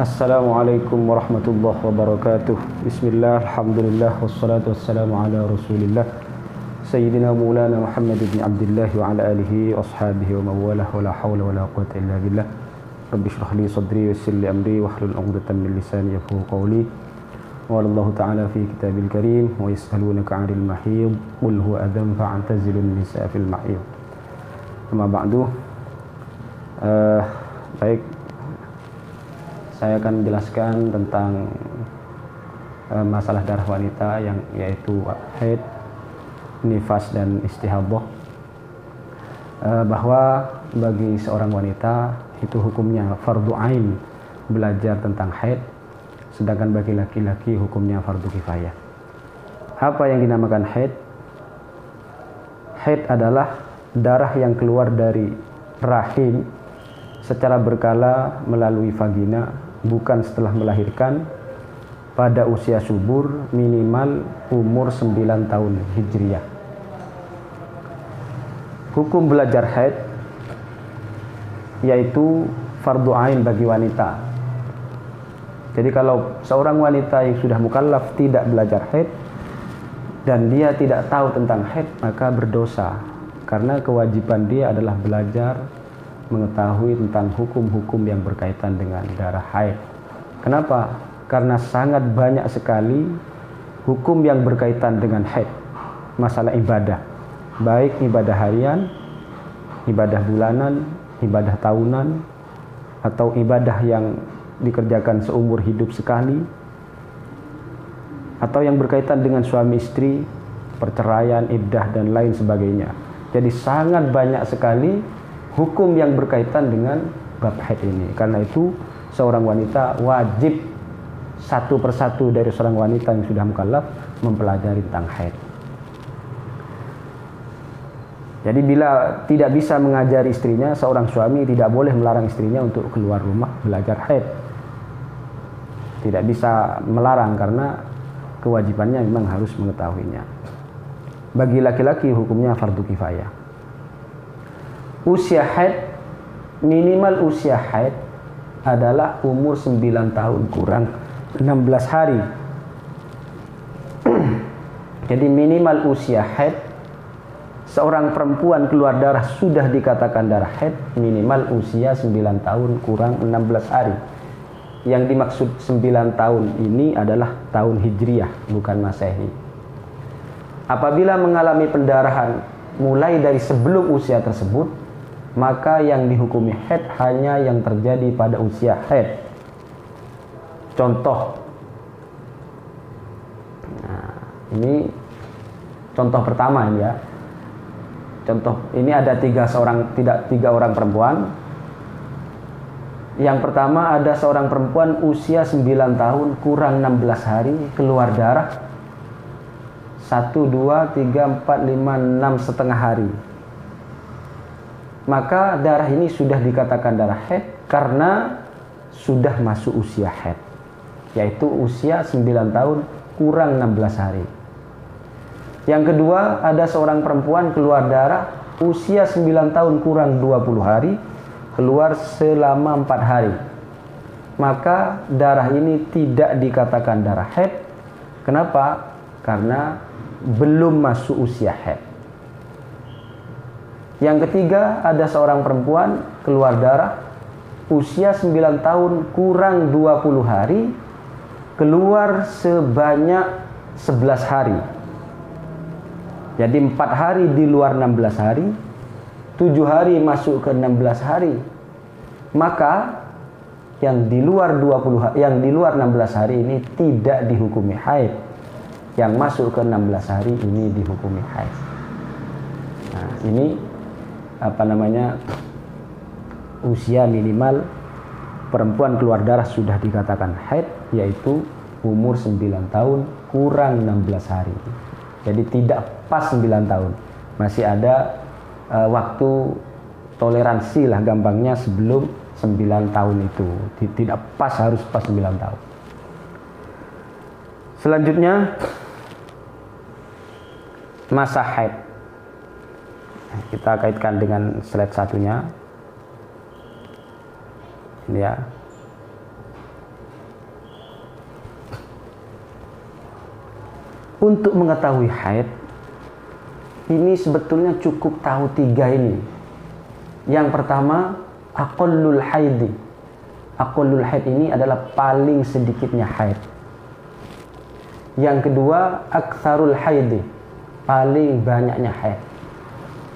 Assalamualaikum warahmatullahi wabarakatuh. Bismillah, alhamdulillah, wassalatu wassalamu ala rasulillah Sayyidina Maulana Muhammad ibn Abdullah wa ala alihi wa ashabihi wa mawalah wa la hawla wa la quwata illa billah. Rabbi shrah li sadri wa yassir li amri wahlul 'uqdatam min lisani yafqahu qawli. Wa Allah ta'ala fi kitabil karim wa yas'alunaka 'anil mahid qul huwa adhan fa'tazilun nisaa fil mahid. Amma ba'du. Baik, saya akan menjelaskan tentang masalah darah wanita yaitu haid, nifas dan istihadah. Bahwa bagi seorang wanita itu hukumnya fardu ain belajar tentang haid, sedangkan bagi laki-laki hukumnya fardu kifayah. Apa yang dinamakan haid? Haid adalah darah yang keluar dari rahim secara berkala melalui vagina, bukan setelah melahirkan, pada usia subur minimal umur 9 tahun Hijriah. Hukum belajar haid yaitu fardu ain bagi wanita. Jadi kalau seorang wanita yang sudah mukallaf tidak belajar haid dan dia tidak tahu tentang haid, maka berdosa, karena kewajiban dia adalah belajar mengetahui tentang hukum-hukum yang berkaitan dengan darah haid. Kenapa? Karena sangat banyak sekali hukum yang berkaitan dengan haid. Masalah ibadah, baik ibadah harian, ibadah bulanan, ibadah tahunan, atau ibadah yang dikerjakan seumur hidup sekali, atau yang berkaitan dengan suami istri, perceraian, iddah, dan lain sebagainya. Jadi sangat banyak sekali hukum yang berkaitan dengan bab haid ini. Karena itu seorang wanita wajib satu persatu dari seorang wanita yang sudah mukallaf mempelajari tentang haid. Jadi bila tidak bisa mengajari istrinya, seorang suami tidak boleh melarang istrinya untuk keluar rumah belajar haid. Tidak bisa melarang karena kewajibannya memang harus mengetahuinya. Bagi laki-laki hukumnya fardu kifayah. Usia haid, minimal usia haid adalah umur 9 tahun kurang 16 hari. Jadi minimal usia haid, seorang perempuan keluar darah sudah dikatakan darah haid minimal usia 9 tahun kurang 16 hari. Yang dimaksud 9 tahun ini adalah tahun Hijriah, bukan Masehi. Apabila mengalami pendarahan mulai dari sebelum usia tersebut, maka yang dihukumi haid hanya yang terjadi pada usia haid. Contoh, ini contoh pertama ini ya. Contoh ini ada tiga orang perempuan. Yang pertama ada seorang perempuan usia 9 tahun kurang 16 hari keluar darah 1, 2, 3, 4, 5, 6 setengah hari. Maka darah ini sudah dikatakan darah haid karena sudah masuk usia haid, yaitu usia 9 tahun kurang 16 hari. Yang kedua, ada seorang perempuan keluar darah usia 9 tahun kurang 20 hari, keluar selama 4 hari. Maka darah ini tidak dikatakan darah haid. Kenapa? Karena belum masuk usia haid. Yang ketiga, ada seorang perempuan keluar darah usia 9 tahun kurang 20 hari, keluar sebanyak 11 hari. Jadi 4 hari di luar 16 hari, 7 hari masuk ke 16 hari. Maka yang di luar 16 hari ini tidak dihukumi haid. Yang masuk ke 16 hari ini dihukumi haid. Nah, ini usia minimal perempuan keluar darah sudah dikatakan haid, yaitu umur 9 tahun kurang 16 hari. Jadi tidak pas 9 tahun, masih ada waktu toleransi lah gampangnya sebelum 9 tahun itu. Tidak pas, harus pas 9 tahun. Selanjutnya masa haid. Kita kaitkan dengan slide satunya. Ini ya. untuk mengetahui haid, ini sebetulnya cukup tahu 3 ini. Yang pertama, aqallul haid. Aqallul haid ini adalah paling sedikitnya haid. Yang kedua, aktsarul haid, paling banyaknya haid.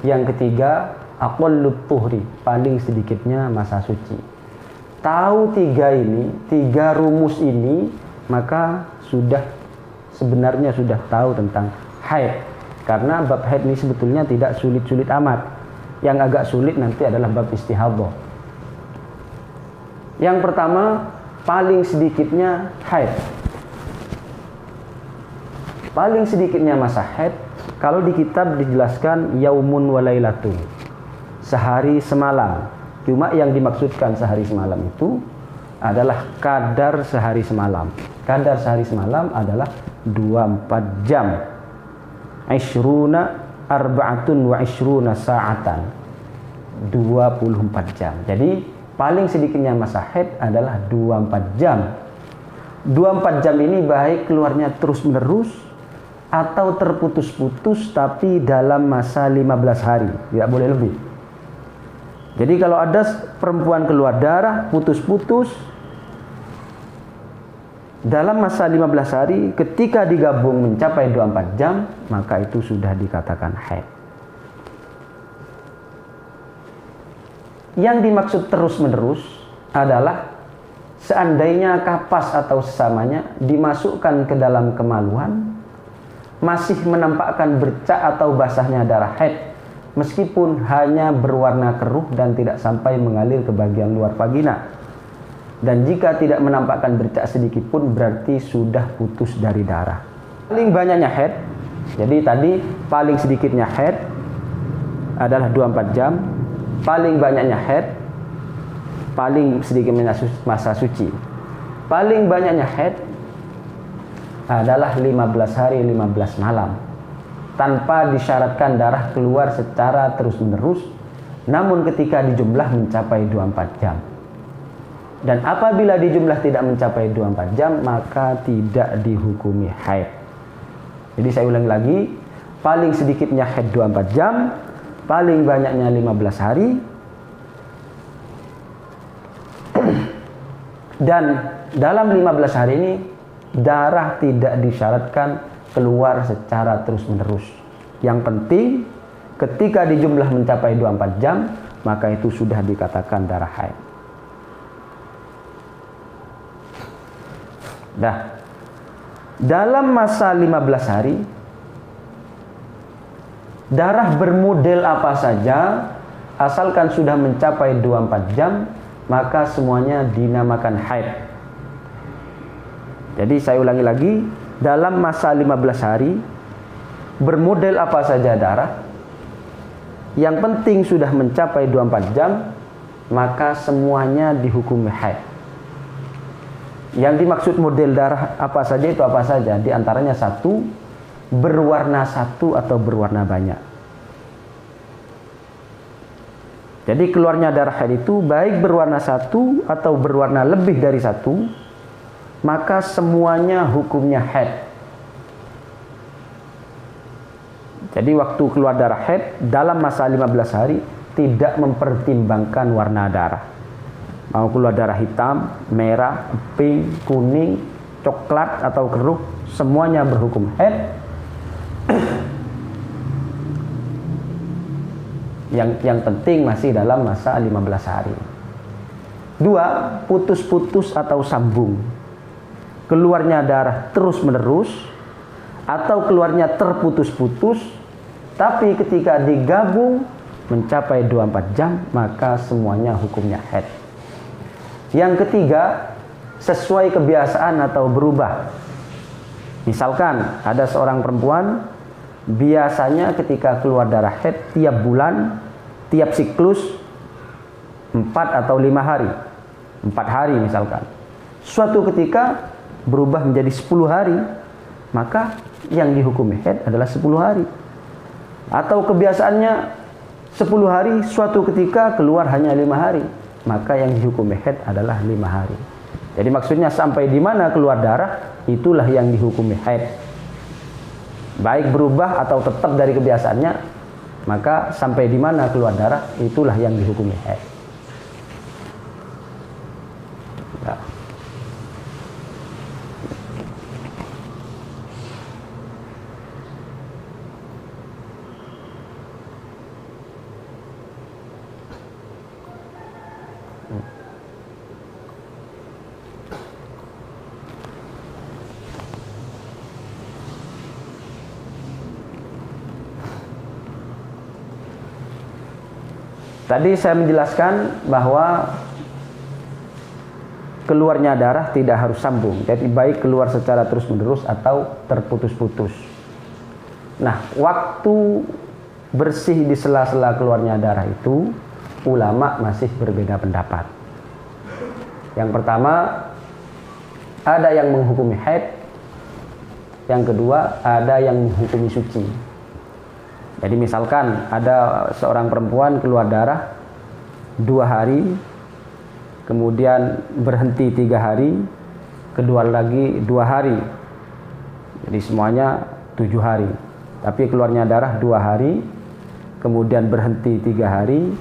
Yang ketiga, aqallut tuhri, paling sedikitnya masa suci. Tahu 3 ini, 3 rumus ini, maka sebenarnya sudah tahu tentang haid. Karena bab haid ini sebetulnya tidak sulit-sulit amat. Yang agak sulit nanti adalah bab istihadhah. Yang pertama, paling sedikitnya haid. Paling sedikitnya masa haid, kalau di kitab dijelaskan yaumun wa lailatun, sehari semalam. Cuma yang dimaksudkan sehari semalam itu adalah kadar sehari semalam. Kadar sehari semalam adalah 24 jam. Ishruna arba'atun wa ishruna sa'atan, 24 jam. Jadi paling sedikitnya masa haid adalah 24 jam. 24 jam ini baik keluarnya terus menerus atau terputus-putus, tapi dalam masa 15 hari, tidak boleh lebih. Jadi kalau ada perempuan keluar darah putus-putus dalam masa 15 hari, ketika digabung mencapai 24 jam, maka itu sudah dikatakan haid. Yang dimaksud terus-menerus adalah seandainya kapas atau sesamanya dimasukkan ke dalam kemaluan, masih menampakkan bercak atau basahnya darah haid, meskipun hanya berwarna keruh dan tidak sampai mengalir ke bagian luar vagina. Dan jika tidak menampakkan bercak sedikit pun, berarti sudah putus dari darah. Paling banyaknya haid, jadi tadi paling sedikitnya haid adalah 24 jam. Paling banyaknya haid, paling sedikitnya masa suci. Paling banyaknya haid adalah 15 hari 15 malam, tanpa disyaratkan darah keluar secara terus-menerus, namun ketika dijumlah mencapai 24 jam. Dan apabila dijumlah tidak mencapai 24 jam, maka tidak dihukumi haid. Jadi saya ulangi lagi, paling sedikitnya haid 24 jam, paling banyaknya 15 hari, dan dalam 15 hari ini darah tidak disyaratkan keluar secara terus-menerus. Yang penting ketika dijumlah mencapai 24 jam, maka itu sudah dikatakan darah haid. Dalam masa 15 hari, darah bermodel apa saja, asalkan sudah mencapai 24 jam, maka semuanya dinamakan haid. Jadi saya ulangi lagi, dalam masa 15 hari, bermodel apa saja darah, yang penting sudah mencapai 24 jam, maka semuanya dihukumi haid. Yang dimaksud model darah apa saja itu apa saja? Di antaranya 1, berwarna 1 atau berwarna banyak. Jadi keluarnya darah haid itu baik berwarna 1 atau berwarna lebih dari 1, maka semuanya hukumnya haid. Jadi waktu keluar darah haid dalam masa 15 hari tidak mempertimbangkan warna darah. Mau keluar darah hitam, merah, pink, kuning, coklat atau keruh, semuanya berhukum haid. Yang penting masih dalam masa 15 hari. 2, putus-putus atau sambung. Keluarnya darah terus-menerus atau keluarnya terputus-putus, tapi ketika digabung mencapai 24 jam, maka semuanya hukumnya haid. Yang ketiga, sesuai kebiasaan atau berubah. Misalkan ada seorang perempuan, biasanya ketika keluar darah haid tiap bulan, tiap siklus 4 atau 5 hari. 4 hari misalkan. Suatu ketika berubah menjadi 10 hari, maka yang dihukumi haid adalah 10 hari. Atau kebiasaannya 10 hari, suatu ketika keluar hanya 5 hari, maka yang dihukumi haid adalah 5 hari. Jadi maksudnya sampai di mana keluar darah, itulah yang dihukumi haid. baik berubah atau tetap dari kebiasaannya, maka sampai di mana keluar darah itulah yang dihukumi haid. Ya. Tadi saya menjelaskan bahwa keluarnya darah tidak harus sambung, jadi baik keluar secara terus-menerus atau terputus-putus. Nah, waktu bersih di sela-sela keluarnya darah itu, ulama masih berbeda pendapat. Yang pertama, ada yang menghukumi haid, yang kedua, ada yang menghukumi suci. Jadi misalkan ada seorang perempuan keluar darah 2 hari, kemudian berhenti 3 hari, keluar lagi 2 hari. Jadi semuanya 7 hari. Tapi keluarnya darah 2 hari, kemudian berhenti 3 hari,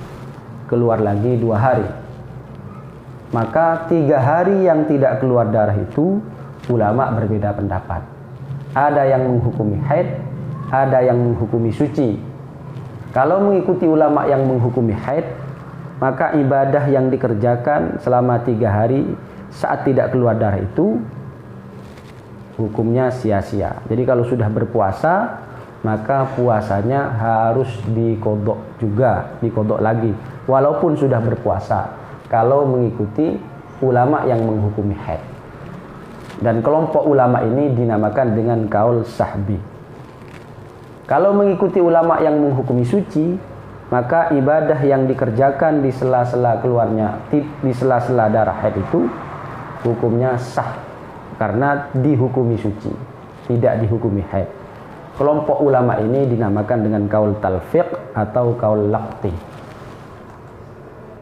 keluar lagi 2 hari. Maka 3 hari yang tidak keluar darah itu ulama berbeda pendapat. Ada yang menghukumi haid, ada yang menghukumi suci. Kalau mengikuti ulama yang menghukumi haid, maka ibadah yang dikerjakan selama 3 hari saat tidak keluar darah itu hukumnya sia-sia. Jadi kalau sudah berpuasa, maka puasanya harus diqodok juga, diqodok lagi walaupun sudah berpuasa, kalau mengikuti ulama yang menghukumi haid. Dan kelompok ulama ini dinamakan dengan kaul sahbi. Kalau mengikuti ulama yang menghukumi suci, maka ibadah yang dikerjakan di sela-sela keluarnya, di sela-sela darah haid itu hukumnya sah karena dihukumi suci, tidak dihukumi haid. Kelompok ulama ini dinamakan dengan kaul talfiq atau kaul laqti.